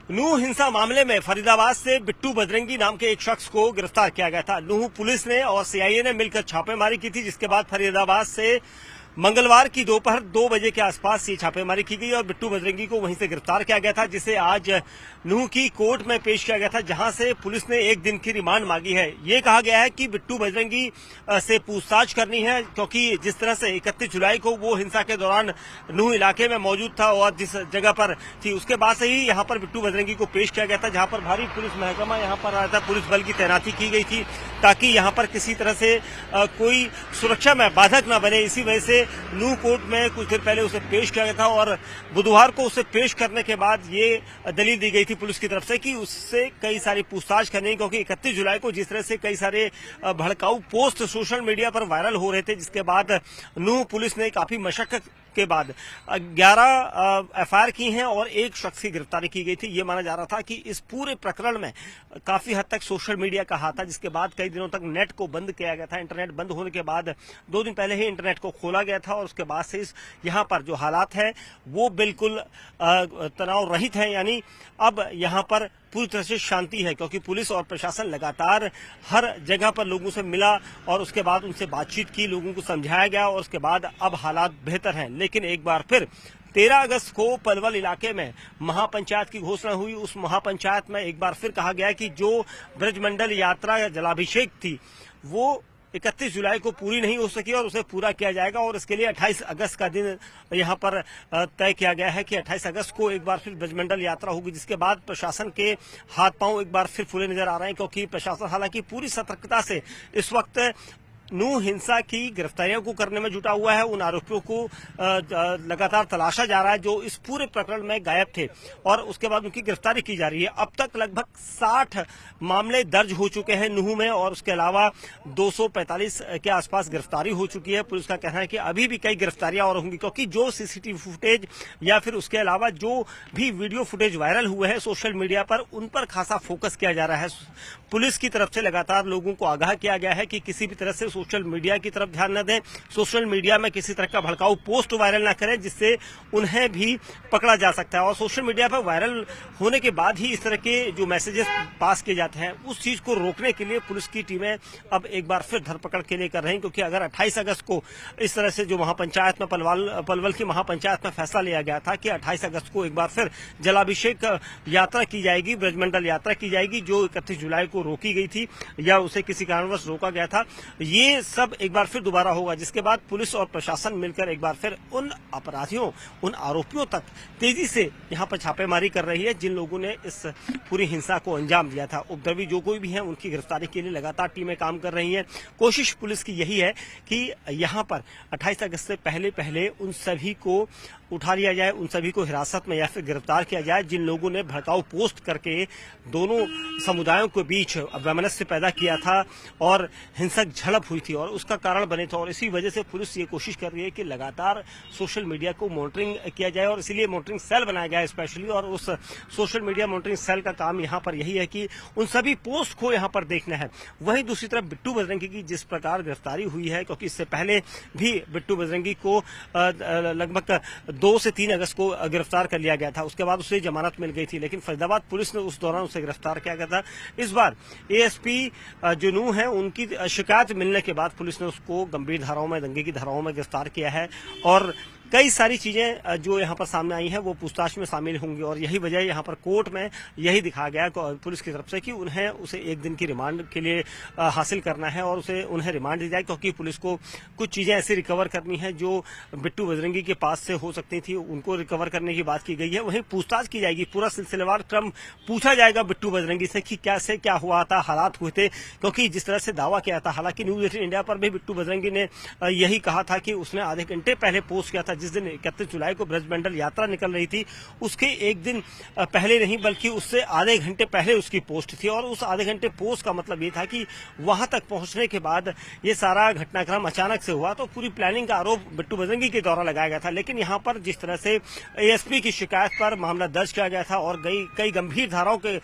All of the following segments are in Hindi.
नूह हिंसा मामले में फरीदाबाद से बिट्टू बजरंगी नाम के एक शख्स को गिरफ्तार किया गया था। नूह पुलिस ने और सीआईए ने मिलकर छापेमारी की थी, जिसके बाद फरीदाबाद से मंगलवार की दोपहर 2 बजे के आसपास ये छापेमारी की गई और बिट्टू बजरंगी को वहीं से गिरफ्तार किया गया था, जिसे आज नूह की कोर्ट में पेश किया गया था, जहां से पुलिस ने 1 दिन की रिमांड मांगी है। ये कहा गया है कि बिट्टू बजरंगी से पूछताछ करनी है, क्योंकि जिस तरह से 31 जुलाई को वो हिंसा के दौरान नूह इलाके में मौजूद था और जिस जगह पर थी, उसके बाद से ही यहां पर बिट्टू बजरंगी को पेश किया गया था, जहां पर भारी पुलिस महकमा यहां पर आया था, पुलिस बल की तैनाती की गई थी ताकि यहां पर किसी तरह से कोई सुरक्षा में बाधक न बने। इसी वजह से नूह कोर्ट में कुछ देर पहले उसे पेश किया गया था और बुधवार को उसे पेश करने के बाद ये दलील दी गई थी पुलिस की तरफ से कि उससे कई सारी पूछताछ करनी, क्योंकि 31 जुलाई को जिस तरह से कई सारे भड़काऊ पोस्ट सोशल मीडिया पर वायरल हो रहे थे, जिसके बाद नूह पुलिस ने काफी मशक्कत के बाद 11 एफआईआर की हैं और एक शख्स की गिरफ्तारी की गई थी। ये माना जा रहा था कि इस पूरे प्रकरण में काफी हद तक सोशल मीडिया का हाथ था, जिसके बाद कई दिनों तक नेट को बंद किया गया था। इंटरनेट बंद होने के बाद 2 दिन पहले ही इंटरनेट को खोला गया था और उसके बाद से यहाँ पर जो हालात है वो बिल्कुल तनाव रहित है, यानी अब यहाँ पर पूरी तरह से शांति है, क्योंकि पुलिस और प्रशासन लगातार हर जगह पर लोगों से मिला और उसके बाद उनसे बातचीत की, लोगों को समझाया गया और उसके बाद अब हालात बेहतर हैं। लेकिन एक बार फिर 13 अगस्त को पलवल इलाके में महापंचायत की घोषणा हुई। उस महापंचायत में एक बार फिर कहा गया कि जो ब्रजमंडल यात्रा या जलाभिषेक थी वो 31 जुलाई को पूरी नहीं हो सकी और उसे पूरा किया जाएगा और इसके लिए 28 अगस्त का दिन यहां पर तय किया गया है कि 28 अगस्त को एक बार फिर ब्रजमंडल यात्रा होगी, जिसके बाद प्रशासन के हाथ पांव एक बार फिर फूले नजर आ रहे हैं, क्योंकि प्रशासन हालांकि पूरी सतर्कता से इस वक्त नूह हिंसा की गिरफ्तारियों को करने में जुटा हुआ है। उन आरोपियों को लगातार तलाशा जा रहा है जो इस पूरे प्रकरण में गायब थे और उसके बाद उनकी गिरफ्तारी की जा रही है। अब तक लगभग 60 मामले दर्ज हो चुके हैं नूह में और उसके अलावा 245 के आसपास गिरफ्तारी हो चुकी है। पुलिस का कहना है कि अभी भी कई गिरफ्तारियां और होंगी, क्योंकि जो सीसीटीवी फुटेज या फिर उसके अलावा जो भी वीडियो फुटेज वायरल हुए हैं सोशल मीडिया पर, उन पर खासा फोकस किया जा रहा है। पुलिस की तरफ से लगातार लोगों को आगाह किया गया है कि किसी भी तरह से सोशल मीडिया की तरफ ध्यान न दें, सोशल मीडिया में किसी तरह का भड़काऊ पोस्ट वायरल न करें जिससे उन्हें भी पकड़ा जा सकता है। और सोशल मीडिया पर वायरल होने के बाद ही इस तरह के जो मैसेजेस पास किए जाते हैं, उस चीज को रोकने के लिए पुलिस की टीमें अब एक बार फिर धरपकड़ के लिए कर रही हैं, क्योंकि अगर 28 अगस्त को इस तरह से जो महापंचायत में पलवल की महापंचायत में फैसला लिया गया था कि 28 अगस्त को एक बार फिर जलाभिषेक यात्रा की जाएगी, ब्रजमंडल यात्रा की जाएगी, जो 31 जुलाई को रोकी गई थी या उसे किसी कारणवश रोका गया था, ये सब एक बार फिर दोबारा होगा, जिसके बाद पुलिस और प्रशासन मिलकर एक बार फिर उन अपराधियों, उन आरोपियों तक तेजी से यहां पर छापेमारी कर रही है जिन लोगों ने इस पूरी हिंसा को अंजाम दिया था। उपद्रवी जो कोई भी है उनकी गिरफ्तारी के लिए लगातार टीमें काम कर रही हैं। कोशिश पुलिस की यही है कि यहां पर 28 अगस्त से पहले पहले उन सभी को उठा लिया जाए, उन सभी को हिरासत में या फिर गिरफ्तार किया जाए जिन लोगों ने भड़काऊ पोस्ट करके दोनों समुदायों के बीच वैमनस्य पैदा किया था और हिंसक झड़प हुई थी और उसका कारण बने थे। और इसी वजह से पुलिस ये कोशिश कर रही है कि लगातार सोशल मीडिया को मॉनिटरिंग किया जाए और इसीलिए मॉनिटरिंग सेल बनाया गया है स्पेशली। और उस सोशल मीडिया मॉनिटरिंग सेल का काम यहाँ पर यही है कि उन सभी पोस्ट को यहाँ पर देखना है। वहीं दूसरी तरफ बिट्टू बजरंगी की जिस प्रकार गिरफ्तारी हुई है, क्योंकि इससे पहले भी बिट्टू बजरंगी को लगभग 2 से 3 अगस्त को गिरफ्तार कर लिया गया था, उसके बाद उसे जमानत मिल गई थी, लेकिन फरीदाबाद पुलिस ने उस दौरान उसे गिरफ्तार किया गया था। इस बार एएसपी जो नूह है उनकी शिकायत मिलने के बाद पुलिस ने उसको गंभीर धाराओं में, दंगे की धाराओं में गिरफ्तार किया है और कई सारी चीजें जो यहाँ पर सामने आई हैं वो पूछताछ में शामिल होंगी और यही वजह यहाँ पर कोर्ट में यही दिखाया गया पुलिस की तरफ से कि उन्हें उसे 1 दिन की रिमांड के लिए हासिल करना है और उन्हें रिमांड दी जाए, क्योंकि पुलिस को कुछ चीजें ऐसी रिकवर करनी है जो बिट्टू बजरंगी के पास से हो सकती थी, उनको रिकवर करने की बात की गई है। वहीं पूछताछ की जाएगी, पूरा सिलसिलेवार क्रम पूछा जाएगा बिट्टू बजरंगी से कि कैसे क्या हुआ था, हालात हुए थे, क्योंकि जिस तरह से दावा किया था, हालांकि न्यूज 18 इंडिया पर भी बिट्टू बजरंगी ने यही कहा था कि उसने आधे घंटे पहले पोस्ट किया था, जिस दिन 31 जुलाई को ब्रजमंडल यात्रा निकल रही थी उसके 1 दिन पहले नहीं बल्कि उससे आधे घंटे पहले उसकी पोस्ट थी। और उस आधे घंटे पोस्ट का मतलब ये था कि वहां तक पहुंचने के बाद ये सारा घटनाक्रम अचानक से हुआ, तो पूरी प्लानिंग का आरोप बिट्टू बजरंगी के द्वारा लगाया गया था। लेकिन यहां पर जिस तरह से एएसपी की शिकायत पर मामला दर्ज किया गया था और कई गंभीर धाराओं के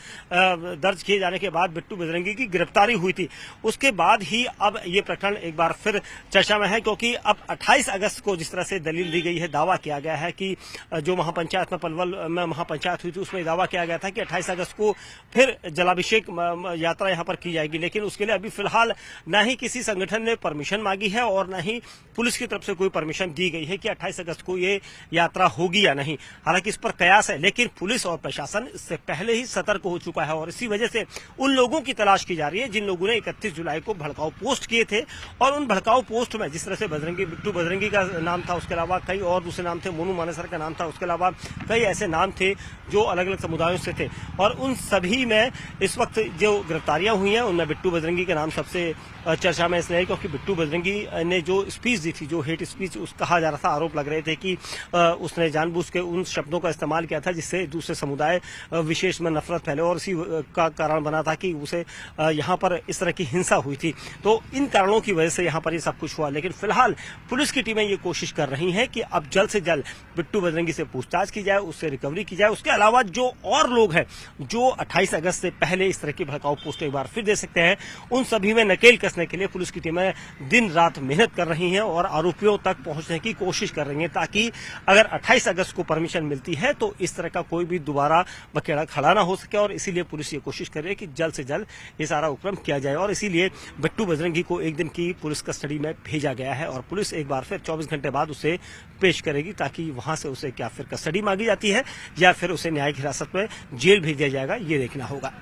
दर्ज किए जाने के बाद बिट्टू बजरंगी की गिरफ्तारी हुई थी, उसके बाद ही अब ये प्रकरण एक बार फिर चर्चा में है, क्योंकि अब 28 अगस्त को जिस तरह से दलील दी दी गई है। दावा किया गया है कि जो महापंचायत में पलवल में महापंचायत हुई थी उसमें दावा किया गया था कि 28 अगस्त को फिर जलाभिषेक यात्रा यहां पर की जाएगी, लेकिन उसके लिए अभी फिलहाल न ही किसी संगठन ने परमिशन मांगी है और न ही पुलिस की तरफ से कोई परमिशन दी गई है कि 28 अगस्त को ये यात्रा होगी या नहीं। हालांकि इस पर कयास है, लेकिन पुलिस और प्रशासन इससे पहले ही सतर्क हो चुका है और इसी वजह से उन लोगों की तलाश की जा रही है जिन लोगों ने 31 जुलाई को भड़काऊ पोस्ट किए थे। और उन भड़काऊ पोस्ट में जिस तरह से बिट्टू बजरंगी का नाम था, उसके अलावा कई और दूसरे नाम थे, मोनू मानेसर का नाम था, उसके अलावा कई ऐसे नाम थे जो अलग अलग समुदायों से थे। और उन सभी में इस वक्त जो गिरफ्तारियां हुई हैं उनमें बिट्टू बजरंगी का नाम सबसे चर्चा में इसलिए है क्योंकि बिट्टू बजरंगी ने जो स्पीच दी थी, जो हेट स्पीच कहा जा रहा था, आरोप लग रहे थे कि उसने जानबूझ के उन शब्दों का इस्तेमाल किया था जिससे दूसरे समुदाय विशेष में नफरत फैले और इसी का कारण बना था कि उसे यहाँ पर इस तरह की हिंसा हुई थी। तो इन कारणों की वजह से यहाँ पर ये सब कुछ हुआ। लेकिन फिलहाल पुलिस की टीमें ये कोशिश कर रही हैं कि अब जल्द से जल्द बिट्टू बजरंगी से पूछताछ की जाए, उससे रिकवरी की जाए। उसके अलावा जो और लोग हैं जो 28 अगस्त से पहले इस तरह की भड़काऊ पोस्ट एक बार फिर दे सकते हैं, उन सभी में नकेल कसने के लिए पुलिस की टीमें दिन रात मेहनत कर रही हैं और आरोपियों तक पहुंचने की कोशिश कर रही हैं, ताकि अगर 28 अगस्त को परमिशन मिलती है तो इस तरह का कोई भी दोबारा बखेड़ा खड़ा ना हो सके। और इसीलिए पुलिस ये कोशिश कर रही है कि जल्द से जल्द ये सारा उपक्रम किया जाए और इसीलिए बिट्टू बजरंगी को एक दिन की पुलिस कस्टडी में भेजा गया है और पुलिस एक बार फिर 24 घंटे बाद उसे पेश करेगी, ताकि वहां से उसे क्या फिर कस्टडी मांगी जाती है या फिर उसे न्यायिक हिरासत में जेल भेज दिया जाएगा, ये देखना होगा।